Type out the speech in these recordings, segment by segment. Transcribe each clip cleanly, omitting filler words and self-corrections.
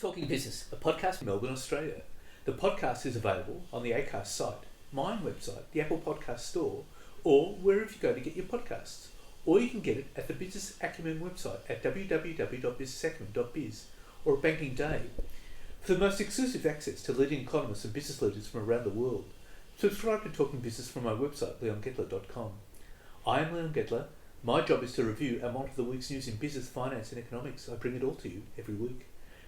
Talking Business, a podcast from Melbourne, Australia. The podcast is available on the Acast site, my own website, the Apple Podcast Store, or wherever you go to get your podcasts. Or you can get it at the Business Acumen website at www.businessacumen.biz or at Banking Day. For the most exclusive access to leading economists and business leaders from around the world, subscribe to Talking Business from my website, leongettler.com. I am Leon Gettler. My job is to review and monitor the week's news in business, finance and economics. I bring it all to you every week.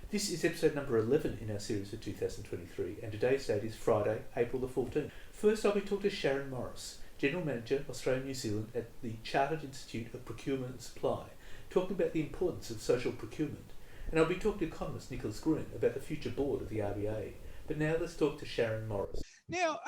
This is episode number 11 in our series for 2023, and today's date is Friday, April the 14th. First, I'll be talking to Sharon Morris, General Manager, Australia and New Zealand at the Grattan Institute of Procurement and Supply, talking about the importance of social procurement. And I'll be talking to economist Nicholas Green about the future board of the RBA. But now let's talk to Sharon Morris. Now,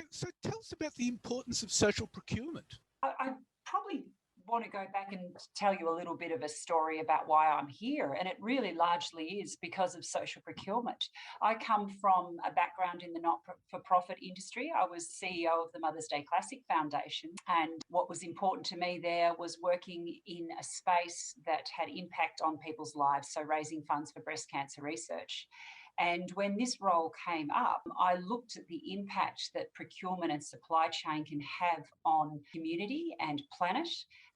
so tell us about the importance of social procurement. I probably want to go back and tell you a little bit of a story about why I'm here, and it really largely is because of social procurement. I come from a background in the not-for-profit industry. I was CEO of the Mother's Day Classic Foundation, and what was important to me there was working in a space that had impact on people's lives, so raising funds for breast cancer research. And when this role came up, I looked at the impact that procurement and supply chain can have on community and planet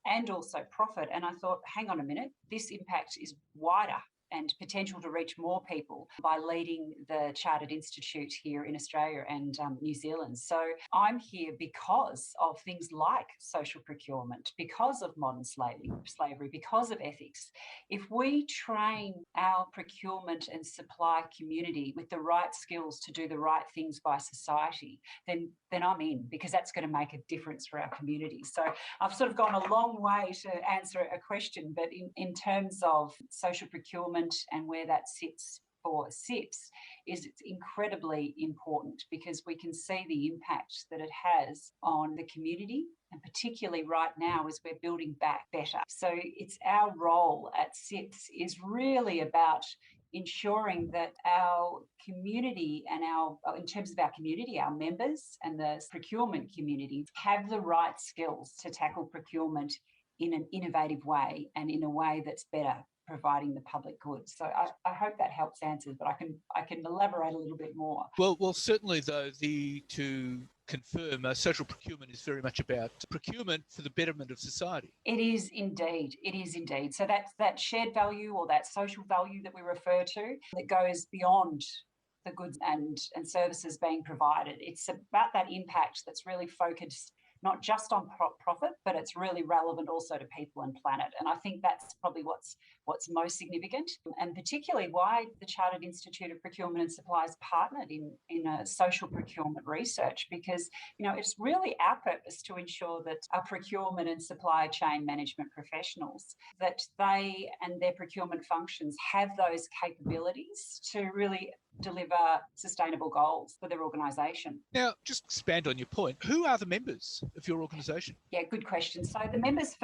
and also profit. And I thought, hang on a minute, this impact is wider and potential to reach more people by leading the Chartered Institute here in Australia and New Zealand. So I'm here because of things like social procurement, because of modern slavery, because of ethics. If we train our procurement and supply community with the right skills to do the right things by society, then I'm in, because that's going to make a difference for our community. So I've sort of gone a long way to answer a question, but in terms of social procurement and where that sits for SIPs, is it's incredibly important because we can see the impact that it has on the community, and particularly right now as we're building back better. So it's our role at SIPs is really about ensuring that our community and in terms of our community, our members and the procurement community have the right skills to tackle procurement in an innovative way and in a way that's better providing the public good. So I hope that helps answer, but I can elaborate a little bit more. Well, certainly though, to confirm, social procurement is very much about procurement for the betterment of society. It is indeed. So that's that shared value or that social value that we refer to that goes beyond the goods and services being provided. It's about that impact that's really focused not just on profit, but it's really relevant also to people and planet. And I think that's probably what's most significant, and particularly why the Chartered Institute of Procurement and Supply has partnered in a social procurement research, because it's really our purpose to ensure that our procurement and supply chain management professionals, that they and their procurement functions have those capabilities to really deliver sustainable goals for their organisation. Now, just expand on your point. Who are the members of your organisation? Yeah, good question. So the members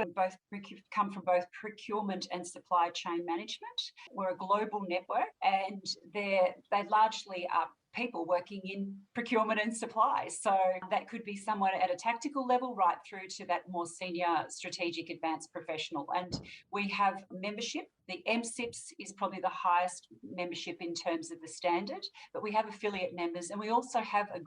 come from both procurement and supply chain management. We're a global network, and they largely are people working in procurement and supply. So that could be someone at a tactical level right through to that more senior strategic advanced professional. And we have membership. The MSIPs is probably the highest membership in terms of the standard, but we have affiliate members, and we also have a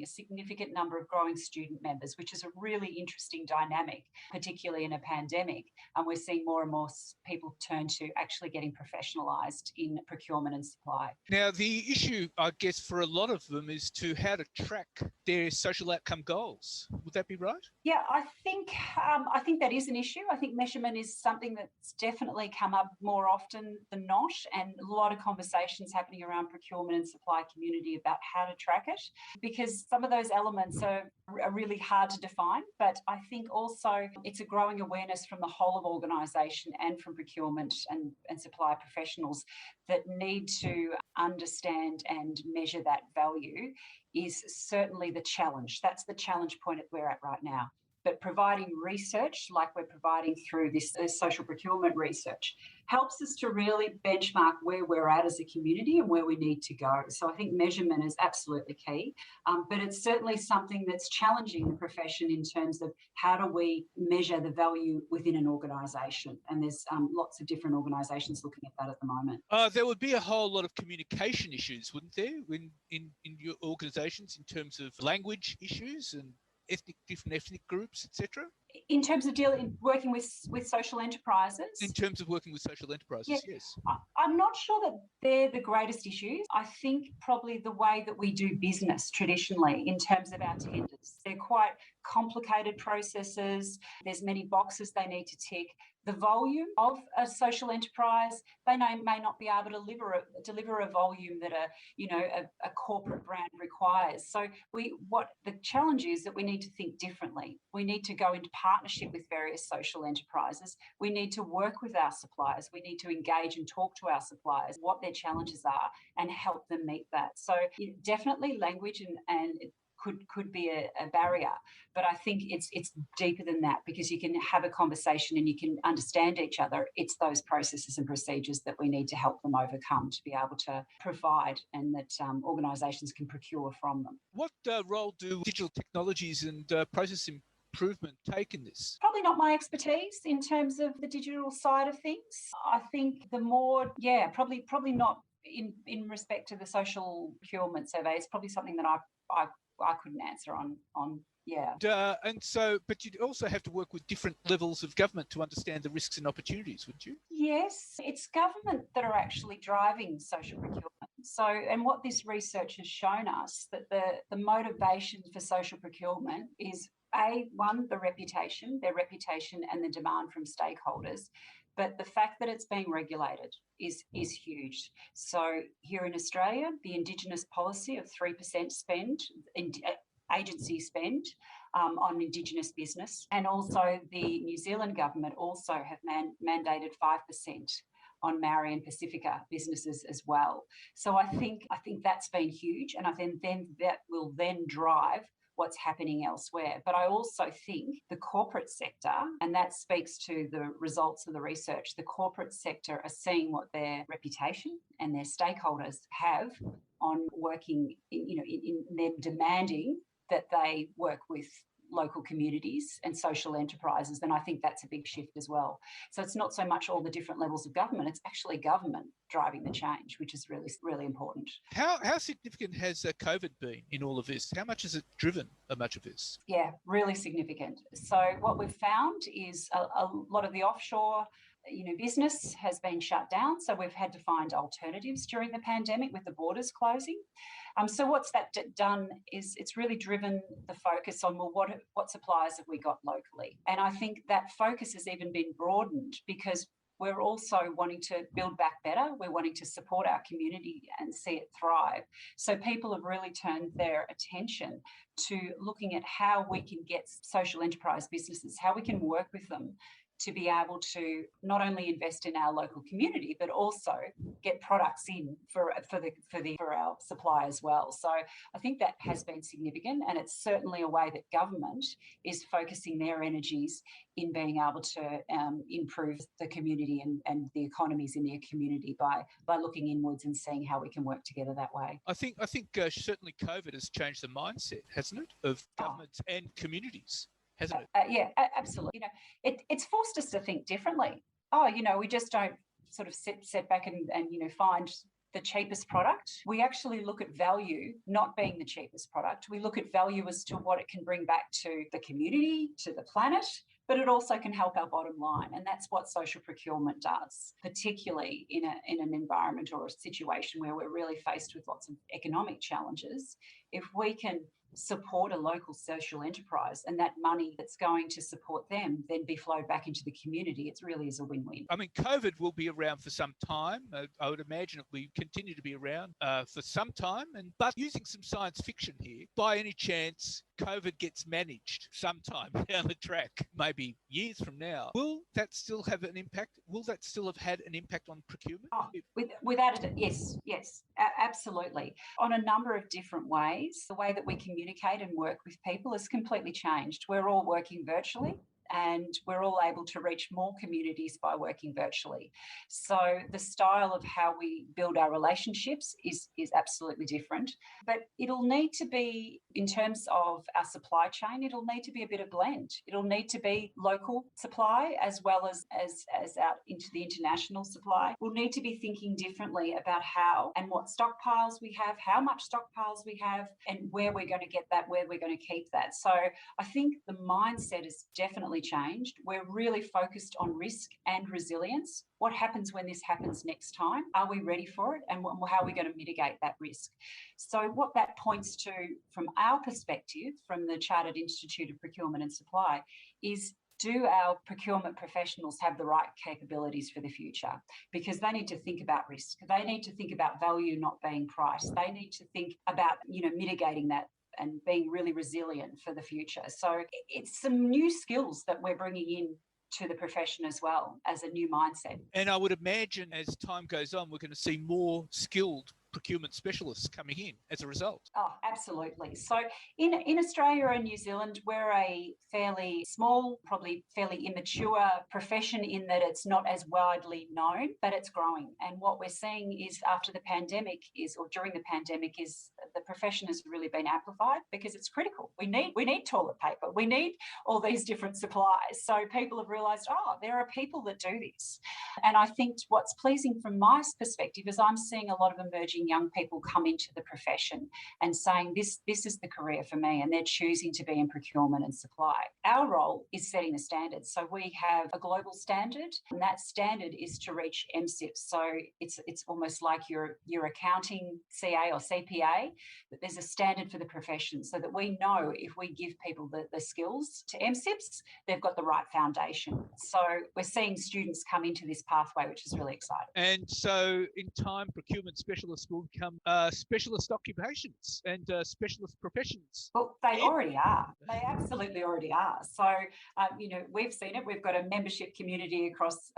significant number of growing student members, which is a really interesting dynamic, particularly in a pandemic. And we're seeing more and more people turn to actually getting professionalised in procurement and supply. Now, the issue, I guess, for a lot of them is how to track their social outcome goals. Would that be right? Yeah, I think that is an issue. I think measurement is something that's definitely come up more often than not, and a lot of conversations happening around procurement and supply community about how to track it, because some of those elements are really hard to define. But I think also it's a growing awareness from the whole of organisation and from procurement and supply professionals that need to understand and measure that value is certainly the challenge. That's the challenge point that we're at right now. but providing research like we're providing through this social procurement research helps us to really benchmark where we're at as a community and where we need to go. So I think measurement is absolutely key, but it's certainly something that's challenging the profession in terms of how do we measure the value within an organisation. And there's lots of different organisations looking at that at the moment. There would be a whole lot of communication issues, wouldn't there, in your organisations in terms of language issues and different ethnic groups, etc.? In terms of working with social enterprises? In terms of working with social enterprises, yes. I'm not sure that they're the greatest issues. I think probably the way that we do business traditionally in terms of our tenders. They're quite complicated processes. There's many boxes they need to tick. The volume of a social enterprise, they may not be able to deliver a volume that a corporate brand requires. So what the challenge is that we need to think differently. We need to go into partnership with various social enterprises. We need to work with our suppliers. We need to engage and talk to our suppliers, what their challenges are, and help them meet that. So definitely language and could be a barrier, but I think it's deeper than that, because you can have a conversation and you can understand each other. It's those processes and procedures that we need to help them overcome to be able to provide, and that organisations can procure from them. What role do digital technologies and process improvement take in this? Probably not my expertise in terms of the digital side of things. I think the more, probably not in respect to the social procurement survey. It's probably something that I couldn't answer on. But you'd also have to work with different levels of government to understand the risks and opportunities, wouldn't you? Yes, it's government that are actually driving social procurement. So, and what this research has shown us, that the motivation for social procurement is their reputation and the demand from stakeholders. But the fact that it's being regulated is huge. So here in Australia, the Indigenous policy of 3% spend, agency spend on Indigenous business, and also the New Zealand government also have mandated 5% on Maori and Pacifica businesses as well. So I think that's been huge, and I think then that will then drive what's happening elsewhere. But I also think the corporate sector, and that speaks to the results of the research, the corporate sector are seeing what their reputation and their stakeholders have on working, in them demanding that they work with local communities and social enterprises, then I think that's a big shift as well. So it's not so much all the different levels of government, it's actually government driving the change, which is really, really important. How significant has COVID been in all of this? How much has it driven much of this? Yeah, really significant. So what we've found is a lot of the offshore business has been shut down. So we've had to find alternatives during the pandemic with the borders closing. So what's that done is it's really driven the focus on, well, what suppliers have we got locally? And I think that focus has even been broadened, because we're also wanting to build back better. We're wanting to support our community and see it thrive. So people have really turned their attention to looking at how we can get social enterprise businesses, how we can work with them to be able to not only invest in our local community, but also get products in for our supply as well. So I think that has been significant, and it's certainly a way that government is focusing their energies in being able to improve the community and the economies in their community by looking inwards and seeing how we can work together that way. I think certainly COVID has changed the mindset, hasn't it, of governments and communities? Hasn't it? Yeah, absolutely. It's forced us to think differently. We just don't sort of sit back and find the cheapest product. We actually look at value not being the cheapest product. We look at value as to what it can bring back to the community, to the planet, but it also can help our bottom line. And that's what social procurement does, particularly in an environment or a situation where we're really faced with lots of economic challenges. If we can support a local social enterprise and that money that's going to support them then be flowed back into the community, it really is a win-win. I mean, COVID will be around for some time. I would imagine it will continue to be around for some time. But using some science fiction here, by any chance, COVID gets managed sometime down the track, maybe years from now, will that still have an impact? Will that still have had an impact on procurement? Without it, yes, Absolutely. On a number of different ways, the way that we communicate and work with people has completely changed. We're all working virtually, and we're all able to reach more communities by working virtually. So the style of how we build our relationships is absolutely different. But it'll need to be, in terms of our supply chain, it'll need to be a bit of blend. It'll need to be local supply as well as out into the international supply. We'll need to be thinking differently about how and what stockpiles we have, how much stockpiles we have, and where we're going to get that, where we're going to keep that. So I think the mindset is definitely changed. We're really focused on risk and resilience. What happens when this happens next time? Are we ready for it? And how are we going to mitigate that risk? So what that points to from our perspective, from the Chartered Institute of Procurement and Supply, is do our procurement professionals have the right capabilities for the future? Because they need to think about risk. They need to think about value not being priced. They need to think about, mitigating that and being really resilient for the future. So it's some new skills that we're bringing in to the profession as well as a new mindset. And I would imagine as time goes on, we're going to see more skilled procurement specialists coming in as a result. Oh, absolutely. So in Australia and New Zealand, we're a fairly small, probably fairly immature profession in that it's not as widely known, but it's growing. And what we're seeing is after the pandemic or during the pandemic is the profession has really been amplified because it's critical. We need toilet paper. We need all these different supplies. So people have realised, there are people that do this. And I think what's pleasing from my perspective is I'm seeing a lot of emerging young people come into the profession and saying this is the career for me, and they're choosing to be in procurement and supply. Our role is setting the standards. So we have a global standard, and that standard is to reach MSIPs. So it's almost like your accounting CA or CPA, that there's a standard for the profession so that we know if we give people the skills to MSIPs, they've got the right foundation. So we're seeing students come into this pathway, which is really exciting. And so in time, procurement specialists will become specialist occupations and specialist professions. Well, they already are. They absolutely already are. So, we've seen it. We've got a membership community across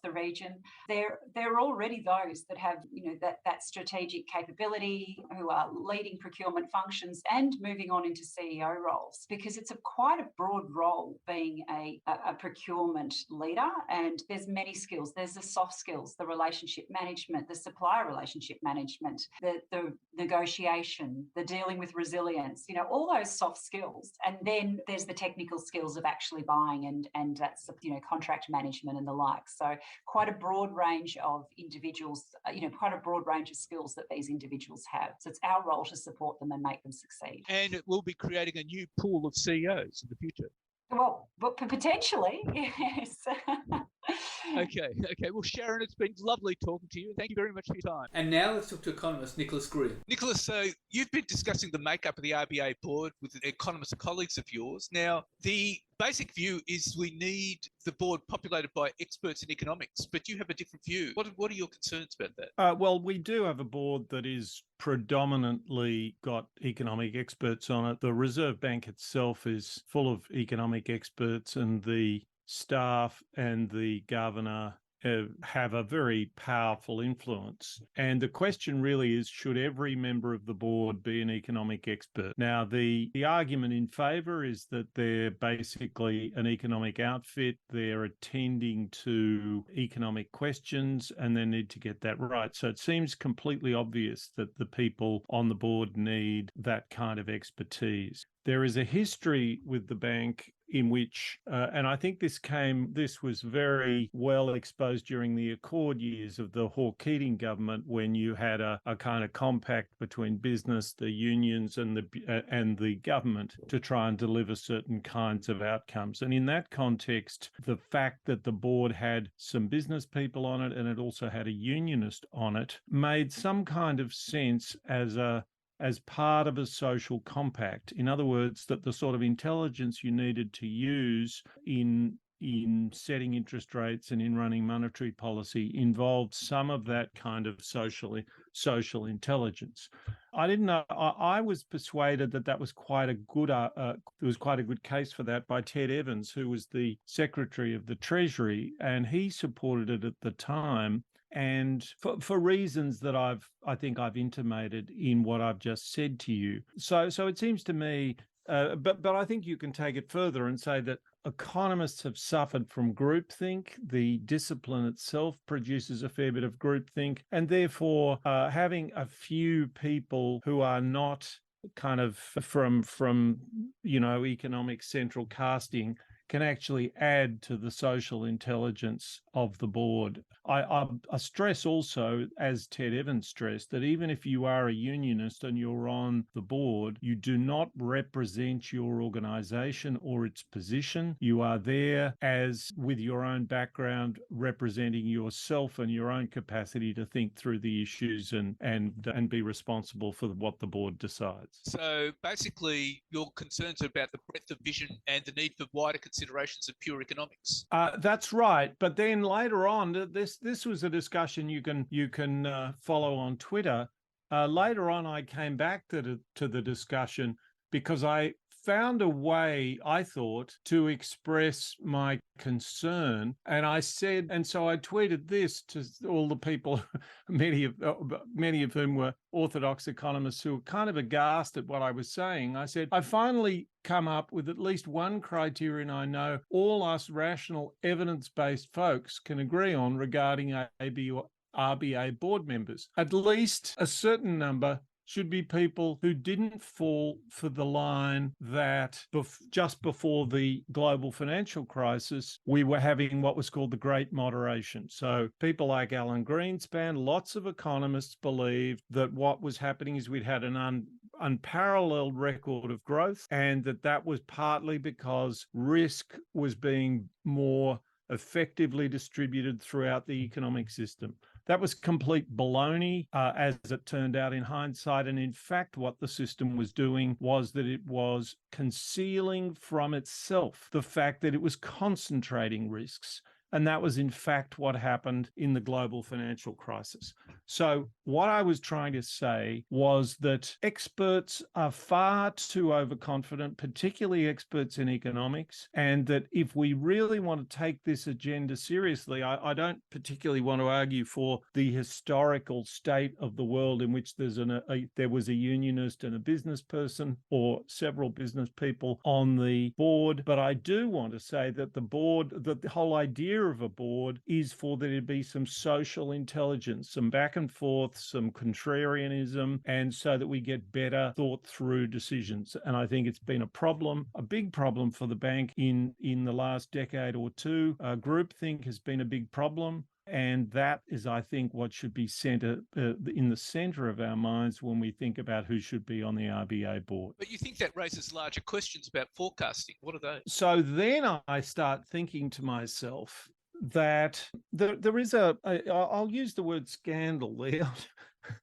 the region. They're already those that have, that strategic capability, who are leading procurement functions and moving on into CEO roles, because it's quite a broad role being a procurement leader. And there's many skills. There's the soft skills, the relationship management, the supplier relationship management, the negotiation, the dealing with resilience, all those soft skills. And then there's the technical skills of actually buying and that's, contract management and the like. So quite a broad range of individuals, quite a broad range of skills that these individuals have. So it's our role to support them and make them succeed. And it will be creating a new pool of CEOs in the future. Well, potentially, yes. Okay. Well, Sharon, it's been lovely talking to you. Thank you very much for your time. And now let's talk to economist Nicholas Green. Nicholas, so you've been discussing the makeup of the RBA board with economist colleagues of yours. Now, the basic view is we need the board populated by experts in economics, but you have a different view. What are your concerns about that? Well, we do have a board that is predominantly got economic experts on it. The Reserve Bank itself is full of economic experts, and the staff and the governor have a very powerful influence. And the question really is, should every member of the board be an economic expert? Now, the argument in favour is that they're basically an economic outfit. They're attending to economic questions and they need to get that right. So it seems completely obvious that the people on the board need that kind of expertise. There is a history with the bank in which, and I think this was very well exposed during the Accord years of the Hawke-Keating government, when you had a kind of compact between business, the unions, and the government to try and deliver certain kinds of outcomes. And in that context, the fact that the board had some business people on it and it also had a unionist on it made some kind of sense as part of a social compact. In other words, that the sort of intelligence you needed to use in setting interest rates and in running monetary policy involved some of that kind of social intelligence. I didn't know. I was persuaded that was quite a good. There was quite a good case for that by Ted Evans, who was the Secretary of the Treasury, and he supported it at the time and for reasons that I think I've intimated in what I've just said to you. So it seems to me, but I think you can take it further and say that economists have suffered from groupthink. The discipline itself produces a fair bit of groupthink, and therefore having a few people who are not kind of from economic central casting can actually add to the social intelligence of the board. I stress also, as Ted Evans stressed, that even if you are a unionist and you're on the board, you do not represent your organisation or its position. You are there as, with your own background, representing yourself and your own capacity to think through the issues and be responsible for what the board decides. So basically, your concerns are about the breadth of vision and the need for wider considerations of pure economics. That's right. But then later on, this was a discussion you can follow on Twitter. Later on, I came back to the discussion because I found a way, I thought, to express my concern. And I said, and so I tweeted this to all the people, many of whom were orthodox economists who were kind of aghast at what I was saying. I said, I finally come up with at least one criterion I know all us rational, evidence-based folks can agree on regarding RBA board members. At least a certain number should be people who didn't fall for the line that just before the global financial crisis, we were having what was called the Great Moderation. So people like Alan Greenspan, lots of economists believed that what was happening is we'd had an unparalleled record of growth, and that was partly because risk was being more effectively distributed throughout the economic system. That was complete baloney, as it turned out in hindsight. And in fact, what the system was doing was that it was concealing from itself the fact that it was concentrating risks. And that was, in fact, what happened in the global financial crisis. So what I was trying to say was that experts are far too overconfident, particularly experts in economics, and that if we really want to take this agenda seriously, I don't particularly want to argue for the historical state of the world in which there was a unionist and a business person or several business people on the board, but I do want to say that the whole idea of a board is for there to be some social intelligence, some back and forth, some contrarianism, and so that we get better thought through decisions. And I think it's been a big problem for the bank in the last decade or two. Groupthink has been a big problem. And that is, I think, what should be in the centre of our minds when we think about who should be on the RBA board. But you think that raises larger questions about forecasting. What are they? So then I start thinking to myself that there is I'll use the word scandal there.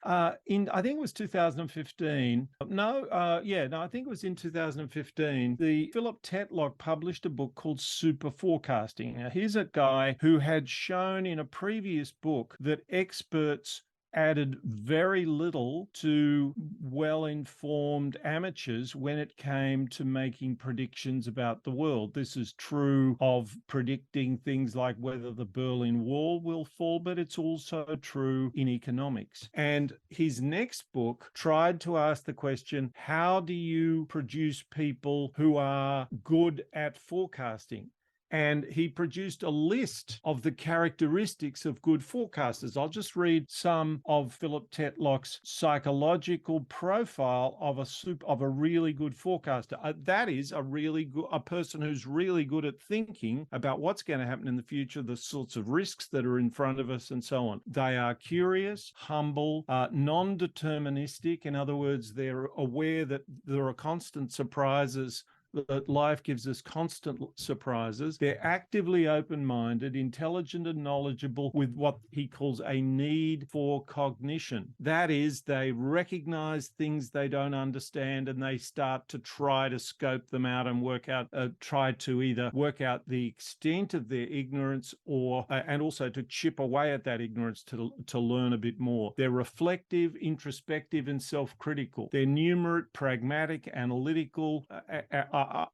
I think it was 2015. I think it was in 2015. The Philip Tetlock published a book called Super Forecasting. Now, here's a guy who had shown in a previous book that experts added very little to well-informed amateurs when it came to making predictions about the world. This is true of predicting things like whether the Berlin Wall will fall, but it's also true in economics. And his next book tried to ask the question, how do you produce people who are good at forecasting? And he produced a list of the characteristics of good forecasters. I'll just read some of Philip Tetlock's psychological profile of a really good forecaster. That is a person who's really good at thinking about what's going to happen in the future, the sorts of risks that are in front of us, and so on. They are curious, humble, non-deterministic. In other words, they're aware that there are constant surprises, that life gives us constant surprises. They're actively open-minded, intelligent and knowledgeable with what he calls a need for cognition. That is, they recognize things they don't understand and they start to try to scope them out and try to either work out the extent of their ignorance and also to chip away at that ignorance to learn a bit more. They're reflective, introspective and self-critical. They're numerate, pragmatic, analytical,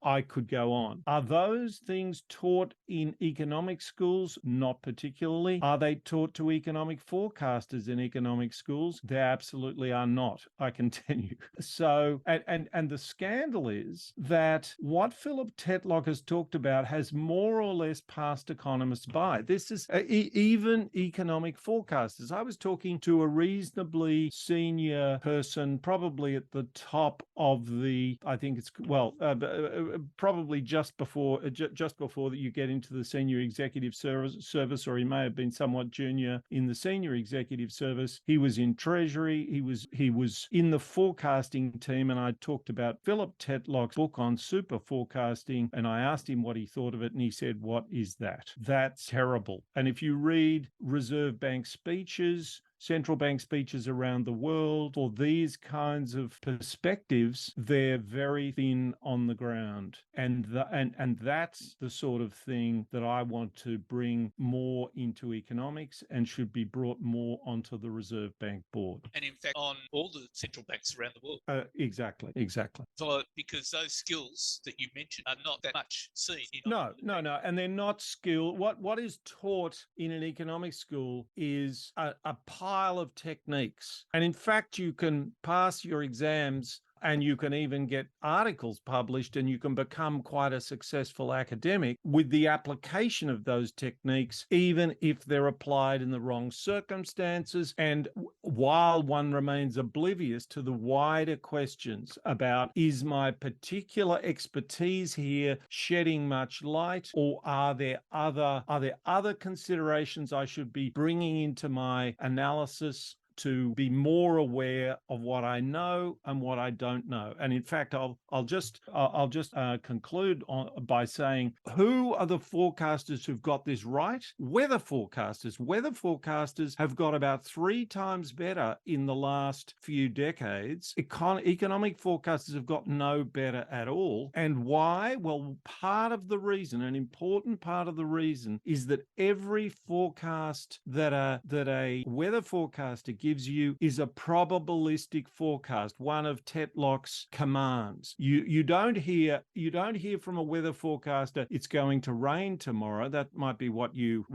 I could go on. Are those things taught in economic schools? Not particularly. Are they taught to economic forecasters in economic schools? They absolutely are not, I can tell you. So, and the scandal is that what Philip Tetlock has talked about has more or less passed economists by. This is even economic forecasters. I was talking to a reasonably senior person, probably at the top of the, I think it's, probably just before that you get into the senior executive service, or he may have been somewhat junior in the senior executive service. He was in Treasury. He was in the forecasting team, and I talked about Philip Tetlock's book on super forecasting, and I asked him what he thought of it, and he said, "What is that? That's terrible." And if you read Reserve Bank speeches, central bank speeches around the world, for these kinds of perspectives, they're very thin on the ground. And that's the sort of thing that I want to bring more into economics and should be brought more onto the Reserve Bank board. And in fact, on all the central banks around the world. Exactly. So, because those skills that you mentioned are not that much seen. No. And they're not skilled. What is taught in an economic school is a pile of techniques. And in fact, you can pass your exams and you can even get articles published and you can become quite a successful academic with the application of those techniques, even if they're applied in the wrong circumstances. And while one remains oblivious to the wider questions about, is my particular expertise here shedding much light, or are there other considerations I should be bringing into my analysis to be more aware of what I know and what I don't know. And in fact, I'll just conclude by saying, who are the forecasters who've got this right? Weather forecasters. Weather forecasters have got about 3 times better in the last few decades. Economic forecasters have got no better at all. And why? Well, part of the reason, an important part of the reason, is that every forecast that a weather forecaster gives you is a probabilistic forecast, one of Tetlock's commands. You don't hear from a weather forecaster, it's going to rain tomorrow. That might be what you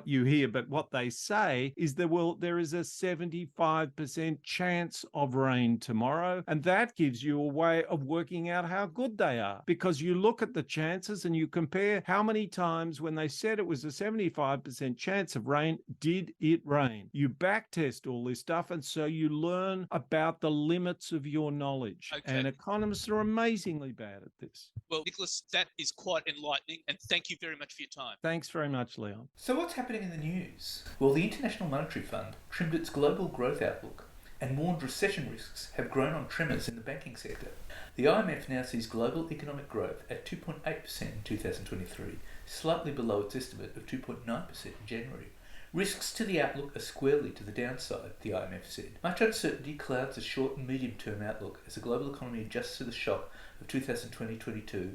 hear, but what they say is there is a 75% chance of rain tomorrow, and that gives you a way of working out how good they are, because you look at the chances and you compare how many times when they said it was a 75% chance of rain, did it rain? You backtest all this stuff, and so you learn about the limits of your knowledge. Okay. And economists are amazingly bad at this. Well, Nicholas, that is quite enlightening, and thank you very much for your time. Thanks very much, Leon. So what's happening in the news? Well, the International Monetary Fund trimmed its global growth outlook and warned recession risks have grown on tremors in the banking sector. The IMF now sees global economic growth at 2.8% in 2023, slightly below its estimate of 2.9% in January. Risks to the outlook are squarely to the downside, the IMF said. Much uncertainty clouds the short and medium-term outlook as the global economy adjusts to the shock of 2020-22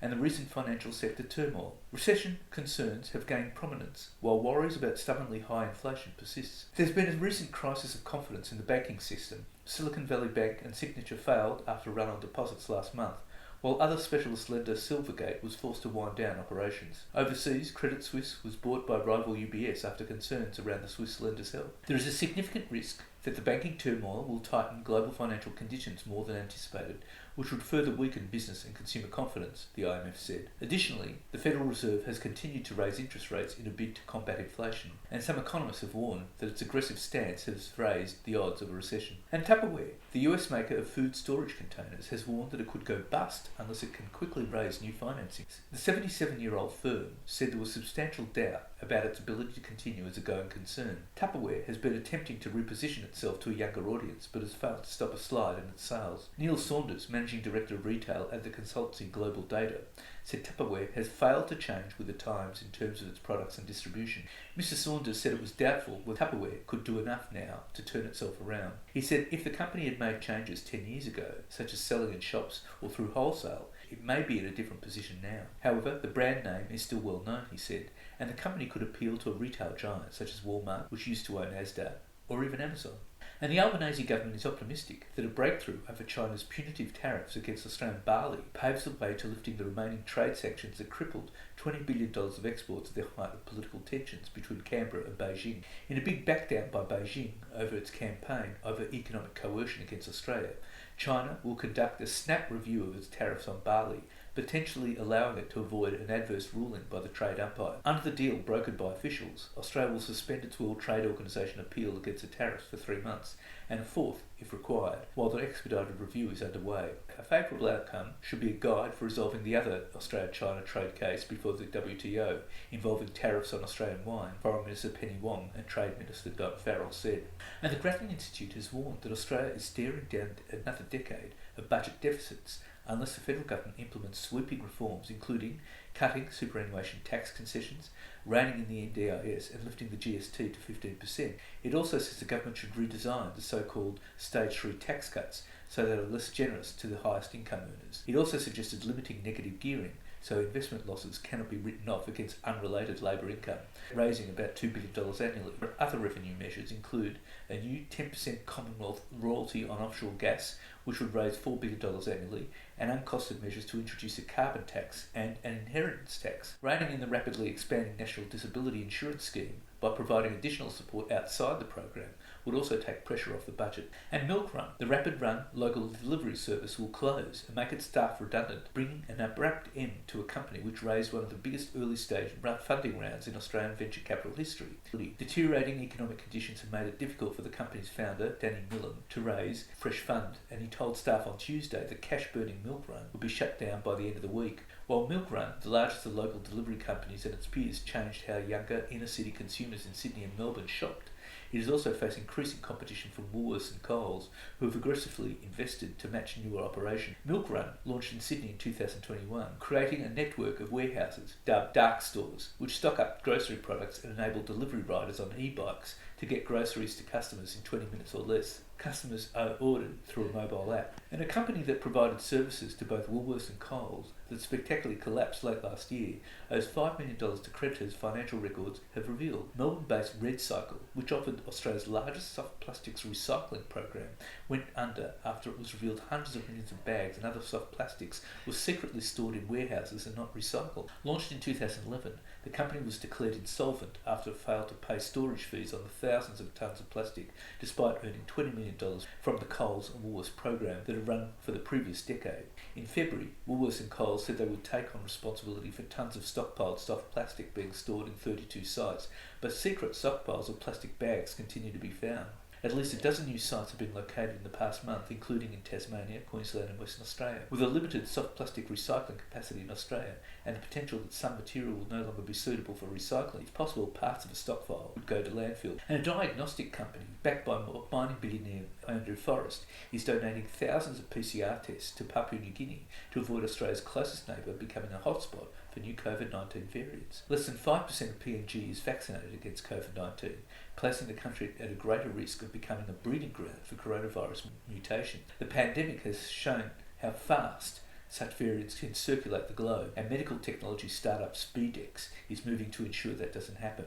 and the recent financial sector turmoil. Recession concerns have gained prominence, while worries about stubbornly high inflation persists. There's been a recent crisis of confidence in the banking system. Silicon Valley Bank and Signature failed after a run on deposits last month, while other specialist lender Silvergate was forced to wind down operations. Overseas, Credit Suisse was bought by rival UBS after concerns around the Swiss lender's health. There is a significant risk that the banking turmoil will tighten global financial conditions more than anticipated, which would further weaken business and consumer confidence, the IMF said. Additionally, the Federal Reserve has continued to raise interest rates in a bid to combat inflation, and some economists have warned that its aggressive stance has raised the odds of a recession. And Tupperware, the US maker of food storage containers, has warned that it could go bust unless it can quickly raise new financings. The 77-year-old firm said there was substantial doubt about its ability to continue as a going concern. Tupperware has been attempting to reposition itself to a younger audience, but has failed to stop a slide in its sales. Neil Saunders, Managing Director of Retail at the consultancy Global Data, said Tupperware has failed to change with the times in terms of its products and distribution. Mr. Saunders said it was doubtful whether Tupperware could do enough now to turn itself around. He said if the company had made changes 10 years ago, such as selling in shops or through wholesale, it may be in a different position now. However, the brand name is still well known, he said, and the company could appeal to a retail giant such as Walmart, which used to own Asda, or even Amazon. And the Albanese government is optimistic that a breakthrough over China's punitive tariffs against Australian barley paves the way to lifting the remaining trade sanctions that crippled $20 billion of exports at the height of political tensions between Canberra and Beijing. In a big backdown by Beijing over its campaign over economic coercion against Australia, China will conduct a snap review of its tariffs on barley, potentially allowing it to avoid an adverse ruling by the trade umpire. Under the deal brokered by officials, Australia will suspend its World Trade Organisation appeal against the tariffs for 3 months, and a fourth if required, while the expedited review is underway. A favourable outcome should be a guide for resolving the other Australia-China trade case before the WTO, involving tariffs on Australian wine, Foreign Minister Penny Wong and Trade Minister Don Farrell said. And the Grattan Institute has warned that Australia is staring down another decade of budget deficits unless the federal government implements sweeping reforms including cutting superannuation tax concessions, reining in the NDIS and lifting the GST to 15%. It also says the government should redesign the so-called Stage 3 tax cuts so that are less generous to the highest income earners. It also suggested limiting negative gearing so investment losses cannot be written off against unrelated labour income, raising about $2 billion annually. Other revenue measures include a new 10% Commonwealth royalty on offshore gas, which would raise $4 billion annually, and uncosted measures to introduce a carbon tax and an inheritance tax. Reining in the rapidly expanding National Disability Insurance Scheme by providing additional support outside the program would also take pressure off the budget. And Milkrun, the rapid run local delivery service, will close and make its staff redundant, bringing an abrupt end to a company which raised one of the biggest early stage funding rounds in Australian venture capital history. Deteriorating economic conditions have made it difficult for the company's founder, Danny Millen, to raise fresh fund, and he told staff on Tuesday that cash-burning Milkrun would be shut down by the end of the week. While Milkrun, the largest of local delivery companies, and its peers changed how younger inner-city consumers in Sydney and Melbourne shopped, it is also facing increasing competition from Woolworths and Coles, who have aggressively invested to match newer operations. Milkrun launched in Sydney in 2021, creating a network of warehouses dubbed dark stores, which stock up grocery products and enable delivery riders on e-bikes to get groceries to customers in 20 minutes or less. Customers are ordered through a mobile app. And a company that provided services to both Woolworths and Coles that spectacularly collapsed late last year owes $5 million to creditors, financial records have revealed. Melbourne-based RedCycle, which offered Australia's largest soft plastics recycling program, went under after it was revealed hundreds of millions of bags and other soft plastics were secretly stored in warehouses and not recycled. Launched in 2011, the company was declared insolvent after it failed to pay storage fees on the thousands of tonnes of plastic, despite earning $20 million from the Coles and Woolworths program that had run for the previous decade. In February, Woolworths and Coles said they would take on responsibility for tonnes of stockpiled soft plastic being stored in 32 sites, but secret stockpiles of plastic bags continue to be found. At least a dozen new sites have been located in the past month, including in Tasmania, Queensland and Western Australia. With a limited soft plastic recycling capacity in Australia and the potential that some material will no longer be suitable for recycling, it's possible parts of a stockpile would go to landfill. And a diagnostic company, backed by mining billionaire Andrew Forrest, is donating thousands of PCR tests to Papua New Guinea to avoid Australia's closest neighbour becoming a hotspot for new COVID-19 variants. Less than 5% of PNG is vaccinated against COVID-19, placing the country at a greater risk of becoming a breeding ground for coronavirus mutation. The pandemic has shown how fast such variants can circulate the globe, and medical technology startup SpeedX is moving to ensure that doesn't happen.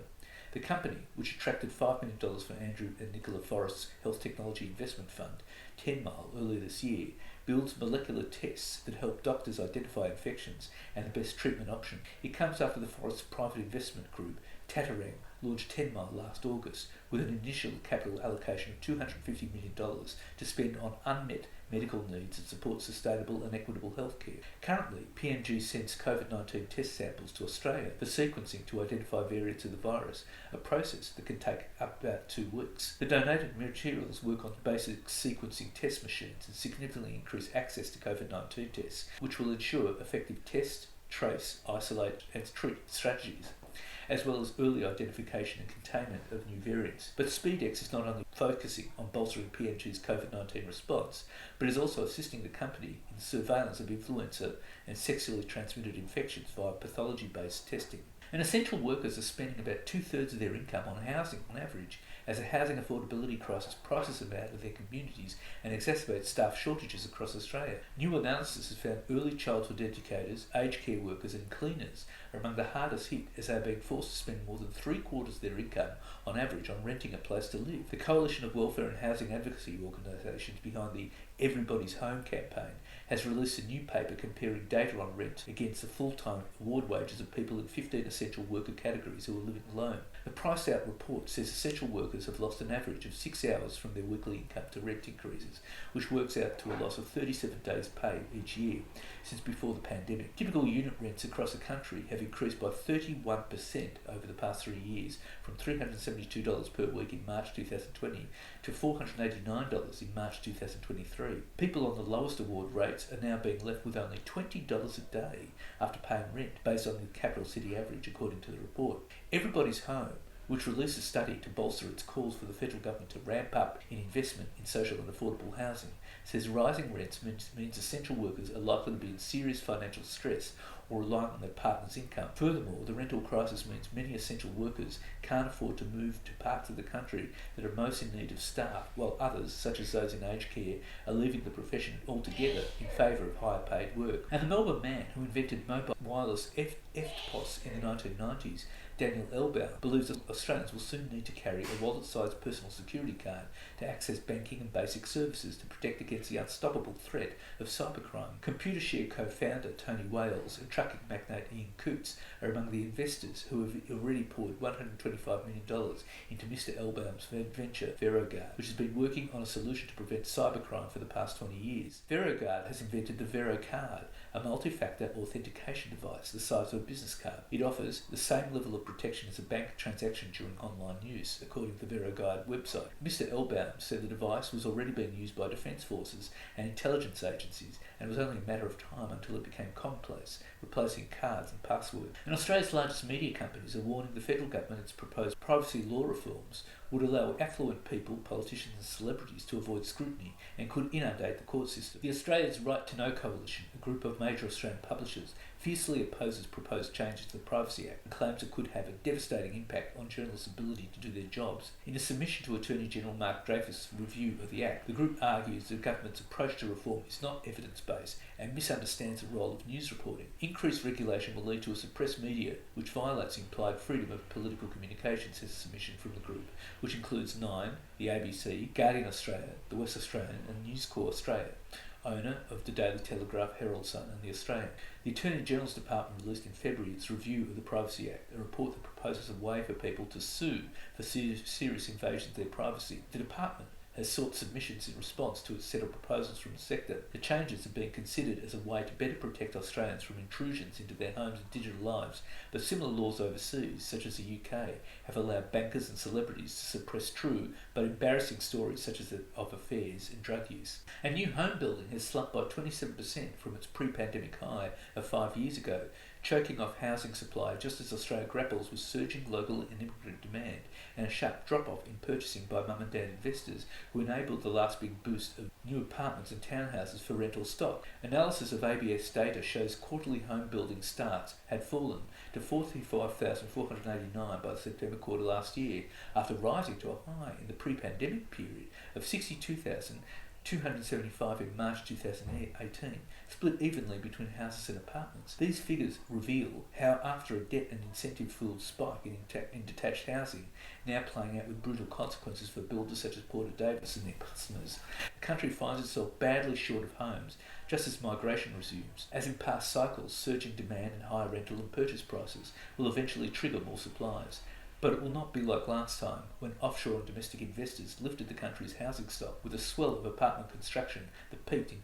The company, which attracted $5 million from Andrew and Nicola Forrest's Health Technology Investment Fund, 10 Mile, earlier this year, builds molecular tests that help doctors identify infections and the best treatment option. It comes after the Forrest's private investment group, Tatarang, launched 10 Mile last August with an initial capital allocation of $250 million to spend on unmet medical needs and support sustainable and equitable healthcare. Currently, PNG sends COVID-19 test samples to Australia for sequencing to identify variants of the virus, a process that can take up about 2 weeks. The donated materials work on basic sequencing test machines and significantly increase access to COVID-19 tests, which will ensure effective test, trace, isolate and treat strategies, as well as early identification and containment of new variants. But SpeedX is not only focusing on bolstering PNG's COVID-19 response, but is also assisting the company in surveillance of influenza and sexually transmitted infections via pathology-based testing. And essential workers are spending about 2/3 of their income on housing on average, as a housing affordability crisis prices them out of their communities and exacerbates staff shortages across Australia. New analysis has found early childhood educators, aged care workers and cleaners are among the hardest hit, as they are being forced to spend more than 3/4 of their income on average on renting a place to live. The Coalition of Welfare and Housing Advocacy organisations behind the Everybody's Home campaign has released a new paper comparing data on rent against the full-time award wages of people in 15 essential worker categories who are living alone. The Priced Out report says essential workers have lost an average of 6 hours from their weekly income to rent increases, which works out to a loss of 37 days' pay each year since before the pandemic. Typical unit rents across the country have increased by 31% over the past 3 years, from $372 per week in March 2020 to $489 in March 2023. People on the lowest award rates are now being left with only $20 a day after paying rent, based on the capital city average, according to the report. Everybody's Home, which released a study to bolster its calls for the federal government to ramp up in investment in social and affordable housing, says rising rents means essential workers are likely to be in serious financial stress or reliant on their partner's income. Furthermore, the rental crisis means many essential workers can't afford to move to parts of the country that are most in need of staff, while others, such as those in aged care, are leaving the profession altogether in favour of higher paid work. And the Melbourne man who invented mobile wireless FTPOS in the 1990s, Daniel Elbaum, believes that Australians will soon need to carry a wallet-sized personal security card to access banking and basic services to protect against the unstoppable threat of cybercrime. Computershare co-founder Tony Wales and trucking magnate Ian Coots are among the investors who have already poured $125 million into Mr. Elbaum's venture, VeroGuard, which has been working on a solution to prevent cybercrime for the past 20 years. VeroGuard has invented the VeroCard, a multi-factor authentication device the size of a business card. It offers the same level of protection as a bank transaction during online use, according to the VeroGuard website. Mr. Elbaum said the device was already being used by defence forces and intelligence agencies, and it was only a matter of time until it became commonplace, replacing cards and passwords. And Australia's largest media companies are warning the federal government its proposed privacy law reforms would allow affluent people, politicians and celebrities to avoid scrutiny and could inundate the court system. The Australia's Right to Know Coalition, a group of major Australian publishers, fiercely opposes proposed changes to the Privacy Act and claims it could have a devastating impact on journalists' ability to do their jobs. In a submission to Attorney General Mark Dreyfus' review of the Act, the group argues the government's approach to reform is not evidence-based and misunderstands the role of news reporting. Increased regulation will lead to a suppressed media which violates implied freedom of political communication, says a submission from the group, which includes Nine, the ABC, Guardian Australia, the West Australian and News Corp Australia, owner of the Daily Telegraph, Herald Sun and the Australian. The Attorney General's Department released in February its review of the Privacy Act, a report that proposes a way for people to sue for serious invasions of their privacy. The department has sought submissions in response to its set of proposals from the sector. The changes are being considered as a way to better protect Australians from intrusions into their homes and digital lives, but similar laws overseas, such as the UK, have allowed bankers and celebrities to suppress true but embarrassing stories such as of affairs and drug use. And new home building has slumped by 27% from its pre-pandemic high of 5 years ago, choking off housing supply just as Australia grapples with surging local and immigrant demand and a sharp drop-off in purchasing by mum and dad investors who enabled the last big boost of new apartments and townhouses for rental stock. Analysis of ABS data shows quarterly home building starts had fallen to 45,489 by the September quarter last year, after rising to a high in the pre-pandemic period of 62,275 in March 2018, split evenly between houses and apartments. These figures reveal how, after a debt and incentive-fueled spike in detached housing, now playing out with brutal consequences for builders such as Porter Davis and their customers, the country finds itself badly short of homes just as migration resumes. As in past cycles, surging demand and higher rental and purchase prices will eventually trigger more supplies. But it will not be like last time, when offshore and domestic investors lifted the country's housing stock with a swell of apartment construction that peaked in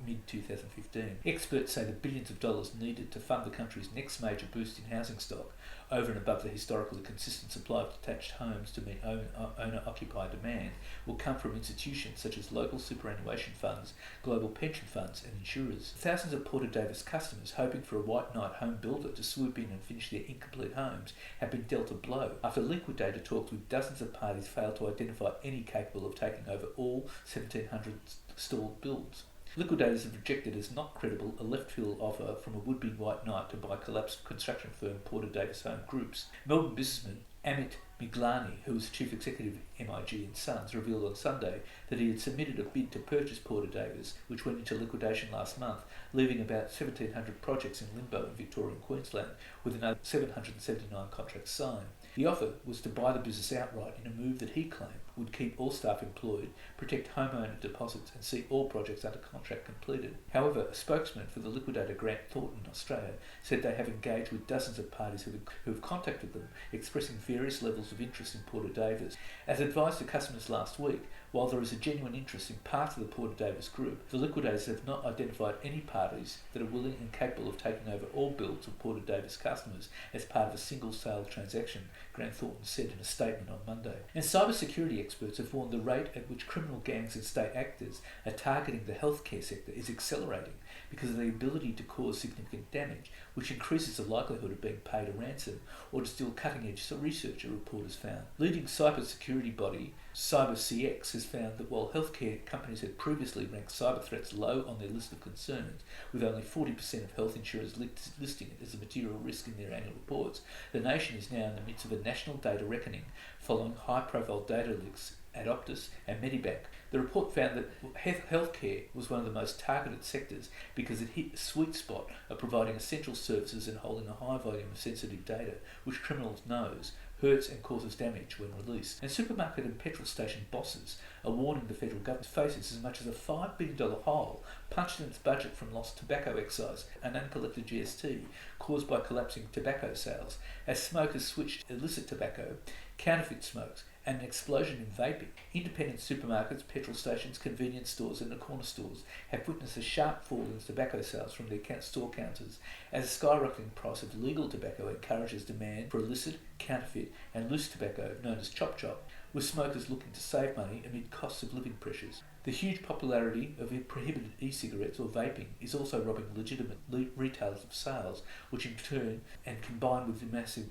mid-2015. Experts say the billions of dollars needed to fund the country's next major boost in housing stock, over and above the historically consistent supply of detached homes to meet owner-occupied demand, will come from institutions such as local superannuation funds, global pension funds and insurers. Thousands of Porter Davis customers hoping for a white knight home builder to swoop in and finish their incomplete homes have been dealt a blow after liquidator talks with dozens of parties failed to identify any capable of taking over all 1,700 stalled builds. Liquidators have rejected as not credible a left-field offer from a would-be white knight to buy collapsed construction firm Porter Davis Home Groups. Melbourne businessman Amit Milkrun, who was chief executive of MIG and Sons, revealed on Sunday that he had submitted a bid to purchase Porter Davis, which went into liquidation last month, leaving about 1,700 projects in limbo in Victoria and Queensland, with another 779 contracts signed. The offer was to buy the business outright in a move that he claimed would keep all staff employed, protect homeowner deposits and see all projects under contract completed. However, a spokesman for the liquidator Grant Thornton Australia said they have engaged with dozens of parties who have contacted them, expressing various levels of interest in Porter Davis. As advised to customers last week, while there is a genuine interest in parts of the Porter Davis group, the liquidators have not identified any parties that are willing and capable of taking over all builds of Porter Davis customers as part of a single sale transaction, Grant Thornton said in a statement on Monday. And cybersecurity experts have warned the rate at which criminal gangs and state actors are targeting the healthcare sector is accelerating because of the ability to cause significant damage, which increases the likelihood of being paid a ransom or to steal cutting-edge research, a report has found. Leading cybersecurity body CyberCX has found that while healthcare companies had previously ranked cyber threats low on their list of concerns, with only 40% of health insurers listing it as a material risk in their annual reports, the nation is now in the midst of a national data reckoning following high-profile data leaks at Optus and Medibank. The report found that healthcare was one of the most targeted sectors because it hit a sweet spot of providing essential services and holding a high volume of sensitive data, which criminals knows hurts and causes damage when released. And supermarket and petrol station bosses are warning the federal government faces as much as a $5 billion hole punched in its budget from lost tobacco excise and uncollected GST caused by collapsing tobacco sales, as smokers switched illicit tobacco, counterfeit smokes, and an explosion in vaping. Independent supermarkets, petrol stations, convenience stores and the corner stores have witnessed a sharp fall in tobacco sales from their store counters as a skyrocketing price of legal tobacco encourages demand for illicit, counterfeit and loose tobacco known as chop chop, with smokers looking to save money amid costs of living pressures. The huge popularity of prohibited e-cigarettes or vaping is also robbing legitimate retailers of sales, which in turn, and combined with the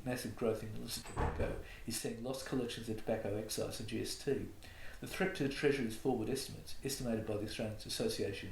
massive growth in illicit tobacco, is seeing lost collections of tobacco excise and GST. The threat to the Treasury's forward estimates, estimated by the Australian Association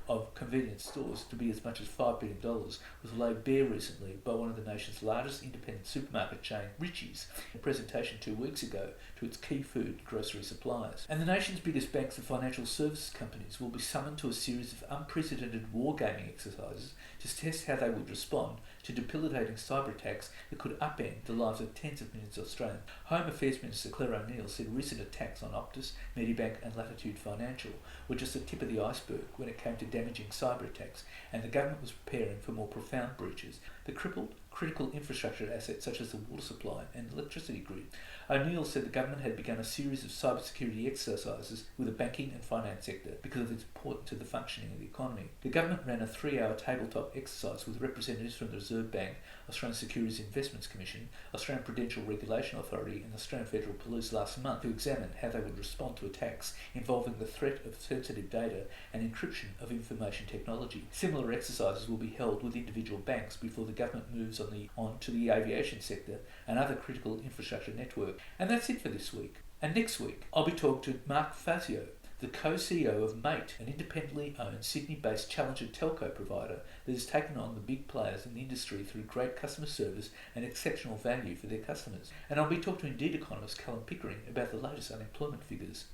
of Convenience Stores to be as much as $5 billion, was laid bare recently by one of the nation's largest independent supermarket chain, Richie's, in a presentation 2 weeks ago to its key food and grocery suppliers. And the nation's biggest banks and financial services companies will be summoned to a series of unprecedented wargaming exercises to test how they would respond to debilitating cyber attacks that could upend the lives of tens of millions of Australians. Home Affairs Minister Claire O'Neil said recent attacks on Optus, Medibank and Latitude Financial were just the tip of the iceberg when it came to damaging cyber attacks, and the government was preparing for more profound breaches that crippled critical infrastructure assets such as the water supply and electricity grid. O'Neil said the government had begun a series of cybersecurity exercises with the banking and finance sector because of its importance to the functioning of the economy. The government ran a 3-hour tabletop exercise with representatives from the Reserve Bank, Australian Securities Investments Commission, Australian Prudential Regulation Authority and Australian Federal Police last month to examine how they would respond to attacks involving the threat of sensitive data and encryption of information technology. Similar exercises will be held with individual banks before the government moves on to the aviation sector and other critical infrastructure network. And that's it for this week. And next week, I'll be talking to Mark Fazio, the co-CEO of Mate, an independently owned Sydney-based challenger telco provider that has taken on the big players in the industry through great customer service and exceptional value for their customers. And I'll be talking to Indeed economist Callum Pickering about the latest unemployment figures.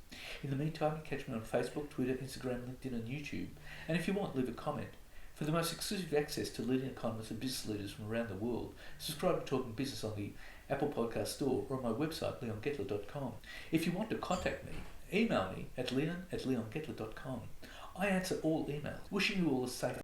In the meantime, you can catch me on Facebook, Twitter, Instagram, LinkedIn and YouTube. And if you want, leave a comment. For the most exclusive access to leading economists and business leaders from around the world, subscribe to Talking Business on the Apple Podcast Store or on my website, leongettler.com. If you want to contact me, email me at leon@leongettler.com. I answer all emails. Wishing you all a safe